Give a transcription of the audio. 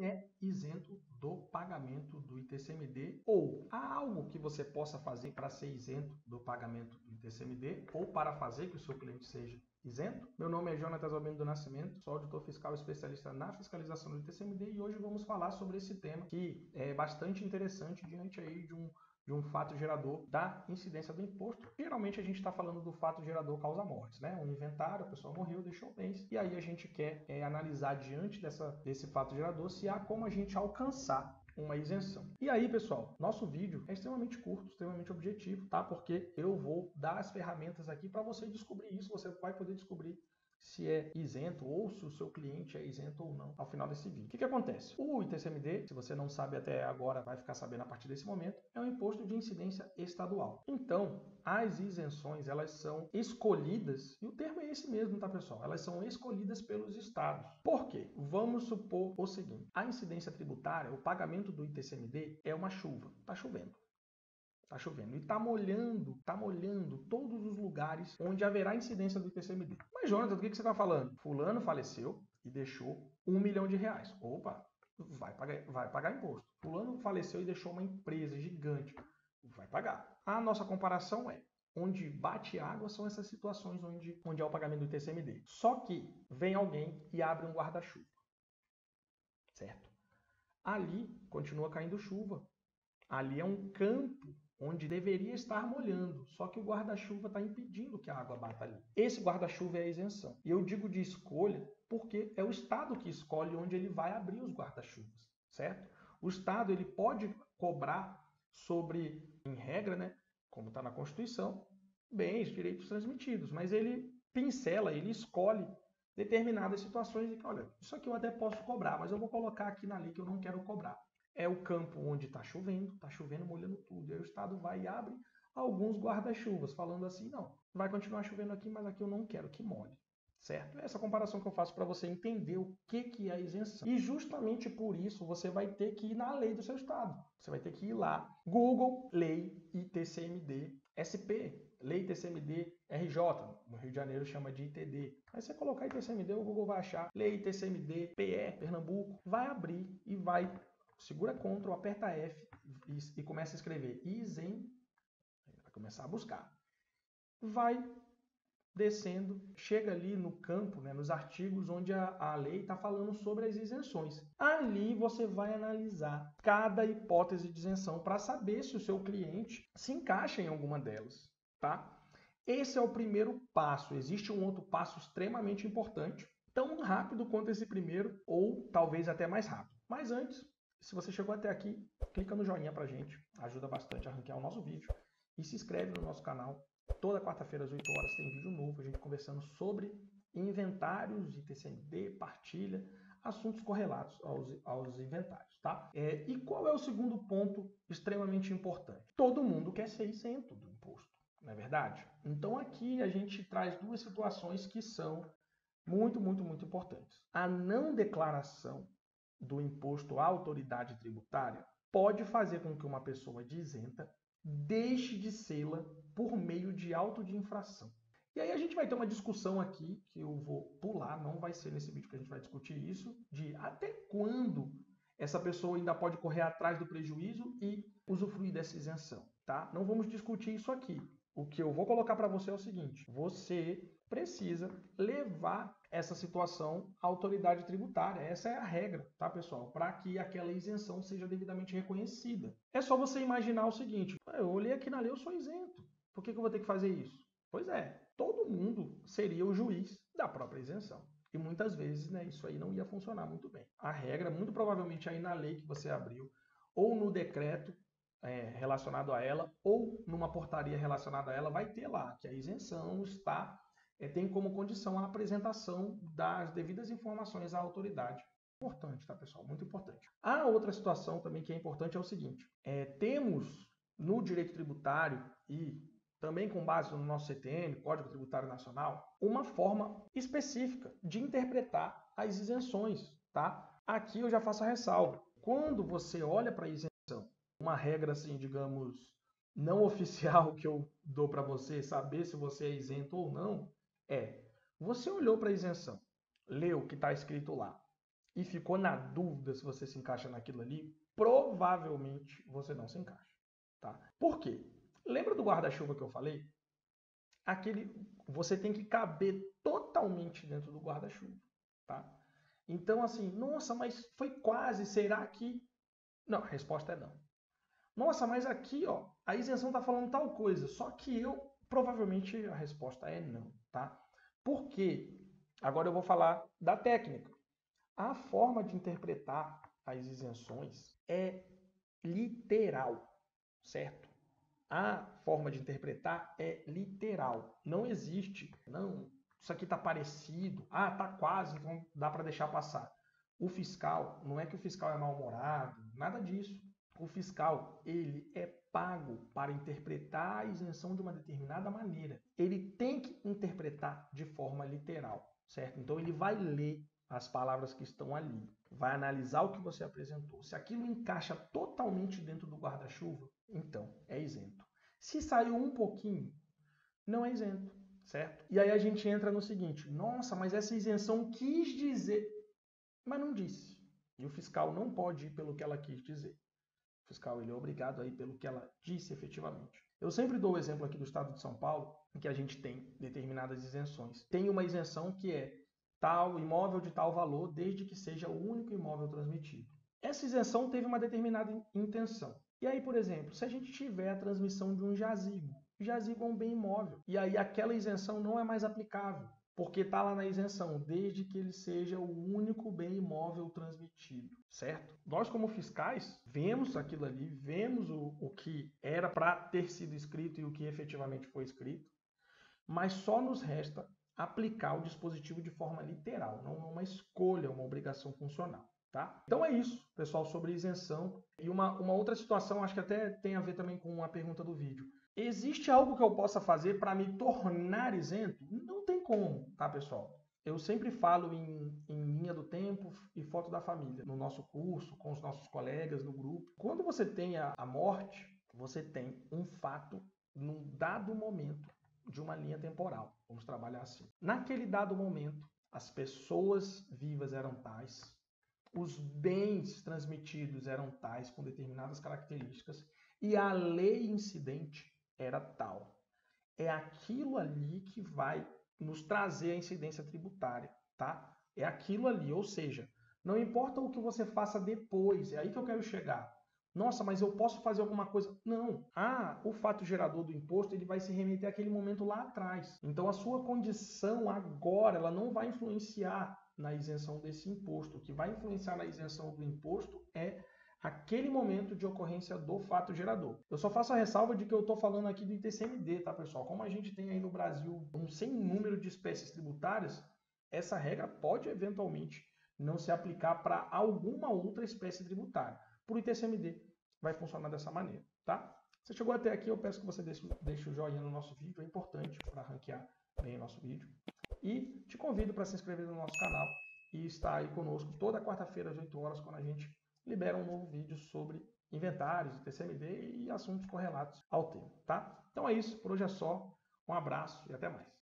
é isento do pagamento do ITCMD, ou há algo que você possa fazer para ser isento do pagamento do ITCMD ou para fazer que o seu cliente seja isento? Meu nome é Jonatas Albino do Nascimento, sou auditor fiscal especialista na fiscalização do ITCMD e hoje vamos falar sobre esse tema que é bastante interessante diante aí de um fato gerador da incidência do imposto. Geralmente a gente está falando do fato gerador causa-mortes, né? Um inventário, a pessoa morreu, deixou bens, e aí a gente quer analisar diante desse fato gerador se há como a gente alcançar uma isenção. E aí, pessoal, nosso vídeo é extremamente curto, extremamente objetivo, tá? Porque eu vou dar as ferramentas aqui para você descobrir isso, você vai poder descobrir se é isento ou se o seu cliente é isento ou não ao final desse vídeo. O que acontece? O ITCMD, se você não sabe até agora, vai ficar sabendo a partir desse momento, é um imposto de incidência estadual. Então, as isenções, elas são escolhidas, e o termo é esse mesmo, tá, pessoal? Elas são escolhidas pelos estados. Por quê? Vamos supor o seguinte: a incidência tributária, o pagamento do ITCMD é uma chuva. Tá chovendo. Está chovendo e está molhando todos os lugares onde haverá incidência do ITCMD. Mas, Jonathan, do que você está falando? Fulano faleceu e deixou R$1 milhão. Opa, vai pagar imposto. Fulano faleceu e deixou uma empresa gigante. Vai pagar. A nossa comparação é: onde bate água são essas situações onde há o pagamento do ITCMD. Só que vem alguém e abre um guarda-chuva. Certo? Ali continua caindo chuva. Ali é um campo onde deveria estar molhando, só que o guarda-chuva está impedindo que a água bata ali. Esse guarda-chuva é a isenção. E eu digo de escolha porque é o Estado que escolhe onde ele vai abrir os guarda-chuvas, certo? O Estado ele pode cobrar sobre, em regra, né, como está na Constituição, bens, direitos transmitidos, mas ele pincela, ele escolhe determinadas situações e que, olha, isso aqui eu até posso cobrar, mas eu vou colocar aqui na lei que eu não quero cobrar. É o campo onde está chovendo, molhando tudo. E aí o Estado vai e abre alguns guarda-chuvas, falando assim: não, vai continuar chovendo aqui, mas aqui eu não quero que molhe. Certo? Essa comparação que eu faço para você entender o que é a isenção. E justamente por isso você vai ter que ir na lei do seu estado. Você vai ter que ir lá. Google, lei ITCMD SP, lei ITCMD RJ, no Rio de Janeiro chama de ITD. Aí você colocar ITCMD, o Google vai achar lei ITCMD PE, Pernambuco, vai abrir e vai. Segura Ctrl, aperta F e começa a escrever isen, vai começar a buscar. Vai descendo, chega ali no campo, né, nos artigos onde a lei está falando sobre as isenções. Ali você vai analisar cada hipótese de isenção para saber se o seu cliente se encaixa em alguma delas, tá? Esse é o primeiro passo. Existe um outro passo extremamente importante, tão rápido quanto esse primeiro, ou talvez até mais rápido. Mas antes, se você chegou até aqui, clica no joinha pra gente, ajuda bastante a ranquear o nosso vídeo e se inscreve no nosso canal. Toda quarta-feira às 8 horas tem vídeo novo, a gente conversando sobre inventários, ITCMD, partilha, assuntos correlatos aos inventários, tá? E qual é o segundo ponto extremamente importante? Todo mundo quer ser isento do imposto, não é verdade? Então aqui a gente traz duas situações que são muito importantes. A não declaração do imposto à autoridade tributária pode fazer com que uma pessoa de isenta deixe de sê-la por meio de auto de infração. E aí a gente vai ter uma discussão aqui, que eu vou pular, não vai ser nesse vídeo que a gente vai discutir isso, de até quando essa pessoa ainda pode correr atrás do prejuízo e usufruir dessa isenção, tá? Não vamos discutir isso aqui. O que eu vou colocar para você é o seguinte: você precisa levar essa situação à autoridade tributária. Essa é a regra, tá, pessoal? Para que aquela isenção seja devidamente reconhecida. É só você imaginar o seguinte: eu olhei aqui na lei, eu sou isento. Por que eu vou ter que fazer isso? Pois é, todo mundo seria o juiz da própria isenção. E muitas vezes, né, isso aí não ia funcionar muito bem. A regra, muito provavelmente aí na lei que você abriu, ou no decreto relacionado a ela, ou numa portaria relacionada a ela, vai ter lá que a isenção está, tem como condição a apresentação das devidas informações à autoridade. Importante, tá, pessoal? Muito importante. A outra situação também que é importante é o seguinte: temos no direito tributário e também com base no nosso CTN, Código Tributário Nacional, uma forma específica de interpretar as isenções, tá? Aqui eu já faço a ressalva. Quando você olha para a isenção, uma regra assim, digamos, não oficial que eu dou para você saber se você é isento ou não, você olhou para a isenção, leu o que está escrito lá, e ficou na dúvida se você se encaixa naquilo ali, provavelmente você não se encaixa, tá? Por quê? Lembra do guarda-chuva que eu falei? Você tem que caber totalmente dentro do guarda-chuva, tá? Então, assim, nossa, mas foi quase, será que... Não, a resposta é não. Nossa, mas aqui, ó, a isenção está falando tal coisa, só que provavelmente a resposta é não, tá? Por quê? Agora eu vou falar da técnica. A forma de interpretar as isenções é literal, certo? A forma de interpretar é literal. Não existe, não, isso aqui está parecido, está quase, então dá para deixar passar. O fiscal, não é que o fiscal é mal-humorado, nada disso. O fiscal, ele é pago para interpretar a isenção de uma determinada maneira. Ele tem que interpretar de forma literal, certo? Então ele vai ler as palavras que estão ali, vai analisar o que você apresentou. Se aquilo encaixa totalmente dentro do guarda-chuva, então é isento. Se saiu um pouquinho, não é isento, certo? E aí a gente entra no seguinte, nossa, mas essa isenção quis dizer, mas não disse. E o fiscal não pode ir pelo que ela quis dizer. O fiscal ele é obrigado a ir pelo que ela disse efetivamente. Eu sempre dou o exemplo aqui do estado de São Paulo, em que a gente tem determinadas isenções. Tem uma isenção que é tal imóvel de tal valor, desde que seja o único imóvel transmitido. Essa isenção teve uma determinada intenção. E aí, por exemplo, se a gente tiver a transmissão de um jazigo é um bem imóvel, e aí aquela isenção não é mais aplicável, porque está lá na isenção, desde que ele seja o único bem imóvel transmitido, certo? Nós, como fiscais, vemos aquilo ali, vemos o que era para ter sido escrito e o que efetivamente foi escrito, mas só nos resta aplicar o dispositivo de forma literal, não uma escolha, uma obrigação funcional. Tá? Então é isso, pessoal, sobre isenção. E uma outra situação, acho que até tem a ver também com a pergunta do vídeo. Existe algo que eu possa fazer para me tornar isento? Não tem como, tá, pessoal? Eu sempre falo em linha do tempo e foto da família, no nosso curso, com os nossos colegas, no grupo. Quando você tem a morte, você tem um fato num dado momento de uma linha temporal. Vamos trabalhar assim. Naquele dado momento, as pessoas vivas eram tais, os bens transmitidos eram tais, com determinadas características, e a lei incidente era tal. É aquilo ali que vai nos trazer a incidência tributária, tá? É aquilo ali, ou seja, não importa o que você faça depois, é aí que eu quero chegar. Nossa, mas eu posso fazer alguma coisa? Não. O fato gerador do imposto ele vai se remeter àquele momento lá atrás. Então a sua condição agora ela não vai influenciar na isenção desse imposto. O que vai influenciar na isenção do imposto é aquele momento de ocorrência do fato gerador. Eu só faço a ressalva de que eu estou falando aqui do ITCMD, tá, pessoal? Como a gente tem aí no Brasil um sem número de espécies tributárias, essa regra pode eventualmente não se aplicar para alguma outra espécie tributária. Para o ITCMD vai funcionar dessa maneira, tá? Você chegou até aqui, eu peço que você deixe o joinha no nosso vídeo, é importante para ranquear bem o nosso vídeo. E te convido para se inscrever no nosso canal e estar aí conosco toda quarta-feira às 8 horas, quando a gente libera um novo vídeo sobre inventários, ITCMD e assuntos correlatos ao tema, tá? Então é isso, por hoje é só. Um abraço e até mais.